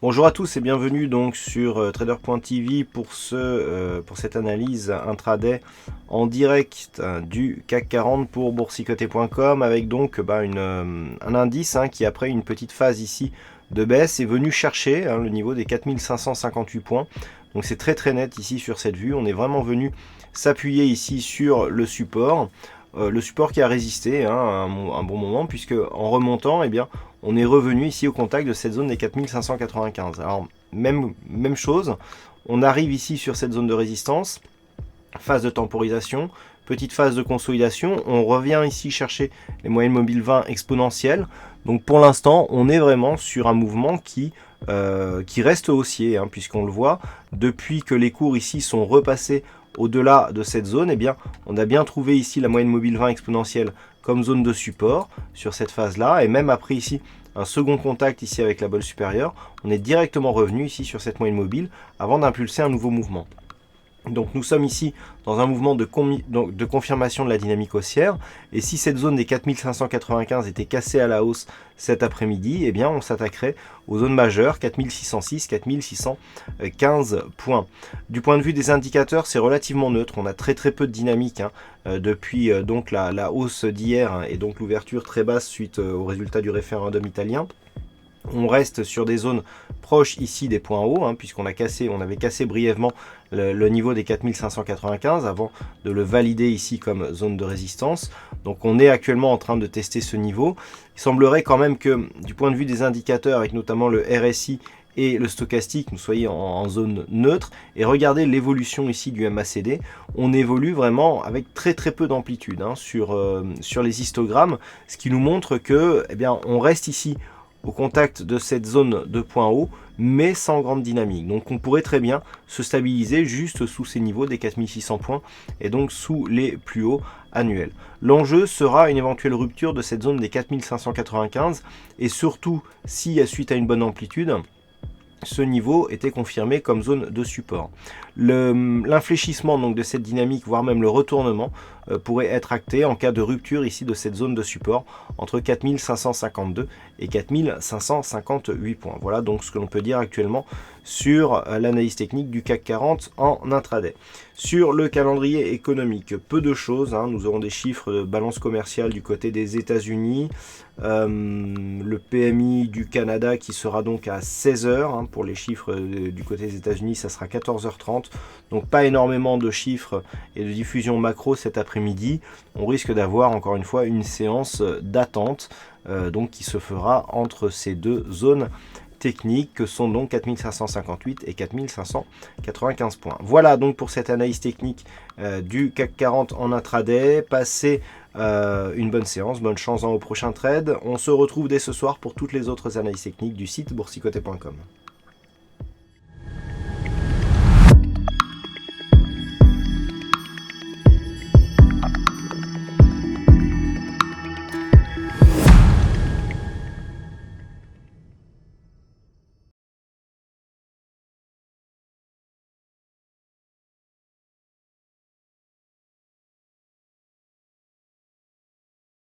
Bonjour à tous et bienvenue donc sur trader.tv pour cette analyse intraday en direct du CAC 40 pour boursicoté.com avec donc un indice qui après une petite phase ici de baisse est venu chercher le niveau des 4558 points. Donc c'est très net ici sur cette vue, on est vraiment venu s'appuyer ici sur le support qui a résisté un bon moment, puisque en remontant, on est revenu ici au contact de cette zone des 4595. Alors, même chose, on arrive ici sur cette zone de résistance, phase de temporisation, petite phase de consolidation, on revient ici chercher les moyennes mobiles 20 exponentielles. Donc pour l'instant, on est vraiment sur un mouvement qui reste haussier, puisqu'on le voit, depuis que les cours ici sont repassés au-delà de cette zone, on a bien trouvé ici la moyenne mobile 20 exponentielle comme zone de support sur cette phase-là, et même après ici un second contact ici avec la bolle supérieure, on est directement revenu ici sur cette moyenne mobile avant d'impulser un nouveau mouvement. Donc nous sommes ici dans un mouvement de confirmation de la dynamique haussière, et si cette zone des 4595 était cassée à la hausse cet après-midi, on s'attaquerait aux zones majeures 4606, 4615 points. Du point de vue des indicateurs, c'est relativement neutre, on a très peu de dynamique depuis donc la hausse d'hier et donc l'ouverture très basse suite au résultat du référendum italien. On reste sur des zones proches ici des points hauts, puisqu'on avait cassé brièvement le niveau des 4595 avant de le valider ici comme zone de résistance. Donc on est actuellement en train de tester ce niveau. Il semblerait quand même que du point de vue des indicateurs, avec notamment le RSI et le stochastique, nous soyons en zone neutre. Et regardez l'évolution ici du MACD, on évolue vraiment avec très peu d'amplitude sur les histogrammes, ce qui nous montre que on reste ici au contact de cette zone de point haut, mais sans grande dynamique. Donc on pourrait très bien se stabiliser juste sous ces niveaux des 4600 points et donc sous les plus hauts annuels. L'enjeu sera une éventuelle rupture de cette zone des 4595 et surtout si suite à une bonne amplitude, ce niveau était confirmé comme zone de support. L'infléchissement donc de cette dynamique, voire même le retournement, pourrait être acté en cas de rupture ici de cette zone de support entre 4552 et 4558 points. Voilà donc ce que l'on peut dire actuellement sur l'analyse technique du CAC 40 en intraday. Sur le calendrier économique, peu de choses. Nous aurons des chiffres de balance commerciale du côté des États-Unis, le PMI du Canada qui sera donc à 16h. Pour les chiffres du côté des États-Unis, ça sera 14h30. Donc pas énormément de chiffres et de diffusion macro cet après-midi. On risque d'avoir encore une fois une séance d'attente donc qui se fera entre ces deux zones techniques que sont donc 4558 et 4595 points. Voilà donc pour cette analyse technique du CAC 40 en intraday. Passez une bonne séance, bonne chance dans vos prochains trades. On se retrouve dès ce soir pour toutes les autres analyses techniques du site boursicoté.com.